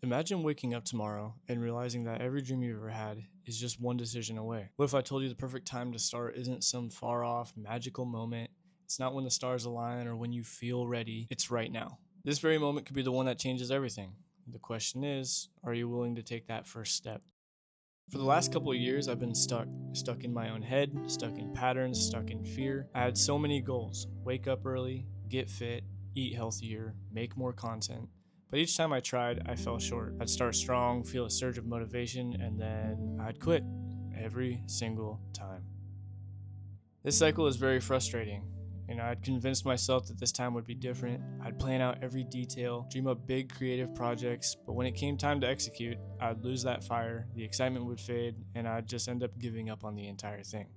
Imagine waking up tomorrow and realizing that every dream you've ever had is just one decision away. What if I told you the perfect time to start isn't some far off magical moment? It's not when the stars align or when you feel ready, it's right now. This very moment could be the one that changes everything. The question is, are you willing to take that first step? For the last couple of years, I've been stuck in my own head, stuck in patterns, stuck in fear. I had so many goals: wake up early, get fit, eat healthier, make more content. But each time I tried, I fell short. I'd start strong, feel a surge of motivation, and then I'd quit every single time. This cycle is very frustrating. I'd convinced myself that this time would be different. I'd plan out every detail, dream up big creative projects, but when it came time to execute, I'd lose that fire, the excitement would fade, and I'd just end up giving up on the entire thing.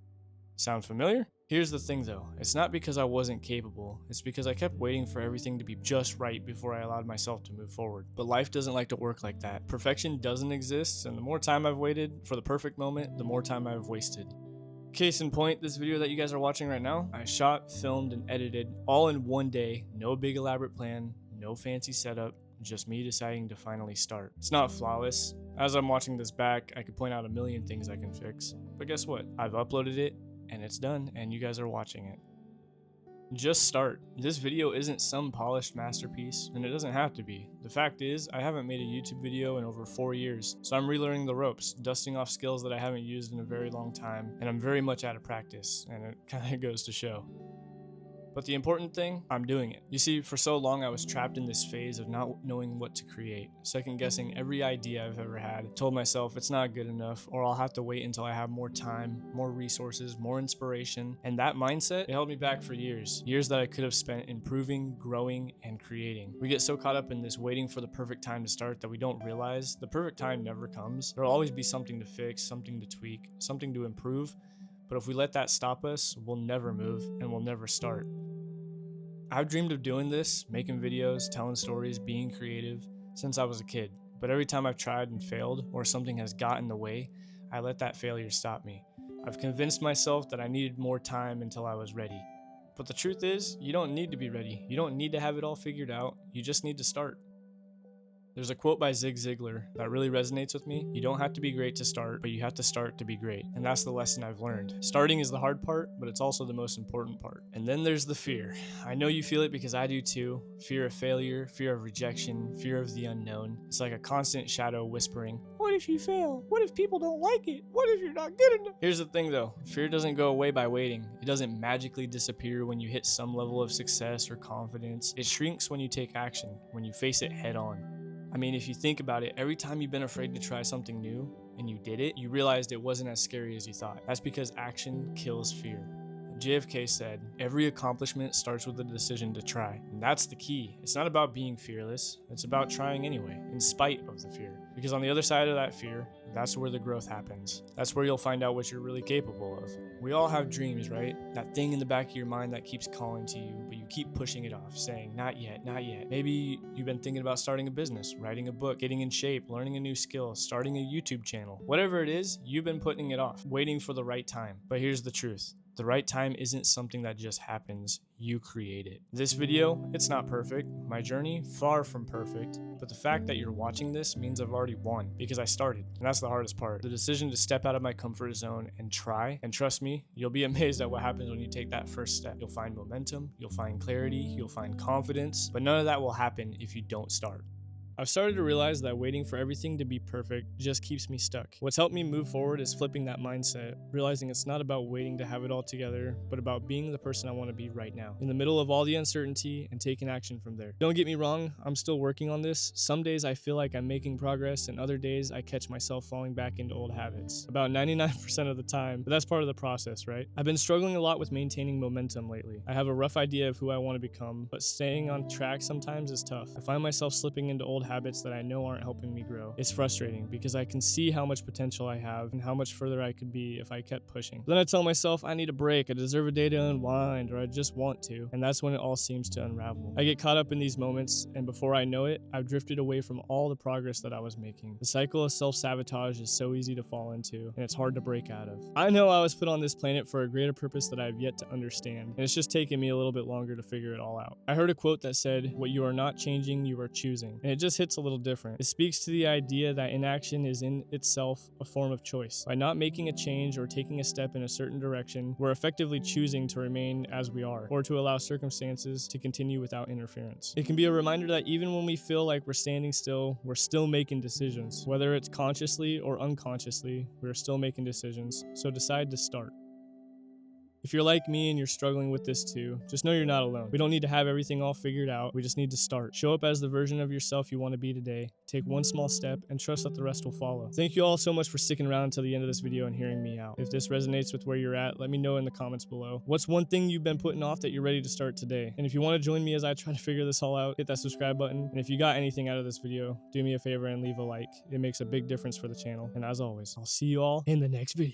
Sound familiar? Here's the thing though, it's not because I wasn't capable, it's because I kept waiting for everything to be just right before I allowed myself to move forward. But life doesn't like to work like that. Perfection doesn't exist, and the more time I've waited for the perfect moment, the more time I've wasted. Case in point, this video that you guys are watching right now, I shot, filmed, and edited all in one day. No big elaborate plan, no fancy setup, just me deciding to finally start. It's not flawless. As I'm watching this back, I could point out a million things I can fix. But guess what? I've uploaded it, and it's done, and you guys are watching it. Just start. This video isn't some polished masterpiece, and it doesn't have to be. The fact is, I haven't made a YouTube video in over 4 years, so I'm relearning the ropes, dusting off skills that I haven't used in a very long time, and I'm very much out of practice, and it kind of goes to show. But the important thing, I'm doing it. You see, for so long I was trapped in this phase of not knowing what to create, second guessing every idea I've ever had, told myself it's not good enough, or I'll have to wait until I have more time, more resources, more inspiration. And that mindset, it held me back for years that I could have spent improving, growing, and creating. We get so caught up in this waiting for the perfect time to start that we don't realize the perfect time never comes. There'll always be something to fix, something to tweak, something to improve. But if we let that stop us, we'll never move and we'll never start. I've dreamed of doing this, making videos, telling stories, being creative, since I was a kid. But every time I've tried and failed, or something has got in the way, I let that failure stop me. I've convinced myself that I needed more time until I was ready. But the truth is, you don't need to be ready. You don't need to have it all figured out. You just need to start. There's a quote by Zig Ziglar that really resonates with me. You don't have to be great to start, but you have to start to be great. And that's the lesson I've learned. Starting is the hard part, but it's also the most important part. And then there's the fear. I know you feel it because I do too. Fear of failure, fear of rejection, fear of the unknown. It's like a constant shadow whispering, what if you fail? What if people don't like it? What if you're not good enough? Here's the thing though, fear doesn't go away by waiting. It doesn't magically disappear when you hit some level of success or confidence. It shrinks when you take action, when you face it head on. I mean, if you think about it, every time you've been afraid to try something new and you did it, you realized it wasn't as scary as you thought. That's because action kills fear. JFK said, every accomplishment starts with a decision to try. And that's the key. It's not about being fearless. It's about trying anyway, in spite of the fear. Because on the other side of that fear, that's where the growth happens. That's where you'll find out what you're really capable of. We all have dreams, right? That thing in the back of your mind that keeps calling to you, but you keep pushing it off, saying, not yet, not yet. Maybe you've been thinking about starting a business, writing a book, getting in shape, learning a new skill, starting a YouTube channel. Whatever it is, you've been putting it off, waiting for the right time. But here's the truth. The right time isn't something that just happens, you create it. This video, it's not perfect. My journey, far from perfect. But the fact that you're watching this means I've already won because I started. And that's the hardest part. The decision to step out of my comfort zone and try. And trust me, you'll be amazed at what happens when you take that first step. You'll find momentum, you'll find clarity, you'll find confidence. But none of that will happen if you don't start. I've started to realize that waiting for everything to be perfect just keeps me stuck. What's helped me move forward is flipping that mindset, realizing it's not about waiting to have it all together, but about being the person I want to be right now, in the middle of all the uncertainty and taking action from there. Don't get me wrong, I'm still working on this. Some days I feel like I'm making progress, and other days I catch myself falling back into old habits. About 99% of the time, but that's part of the process, right? I've been struggling a lot with maintaining momentum lately. I have a rough idea of who I want to become, but staying on track sometimes is tough. I find myself slipping into old habits that I know aren't helping me grow. It's frustrating because I can see how much potential I have and how much further I could be if I kept pushing. Then I tell myself I need a break, I deserve a day to unwind, or I just want to, and that's when it all seems to unravel. I get caught up in these moments, and before I know it, I've drifted away from all the progress that I was making. The cycle of self-sabotage is so easy to fall into, and it's hard to break out of. I know I was put on this planet for a greater purpose that I have yet to understand, and it's just taken me a little bit longer to figure it all out. I heard a quote that said, "What you are not changing, you are choosing," and it just this hits a little different. It speaks to the idea that inaction is in itself a form of choice. By not making a change or taking a step in a certain direction, we're effectively choosing to remain as we are, or to allow circumstances to continue without interference. It can be a reminder that even when we feel like we're standing still, we're still making decisions. Whether it's consciously or unconsciously, we're still making decisions. So decide to start. If you're like me and you're struggling with this too, just know you're not alone. We don't need to have everything all figured out. We just need to start. Show up as the version of yourself you want to be today. Take one small step and trust that the rest will follow. Thank you all so much for sticking around until the end of this video and hearing me out. If this resonates with where you're at, let me know in the comments below. What's one thing you've been putting off that you're ready to start today? And if you want to join me as I try to figure this all out, hit that subscribe button. And if you got anything out of this video, do me a favor and leave a like. It makes a big difference for the channel. And as always, I'll see you all in the next video.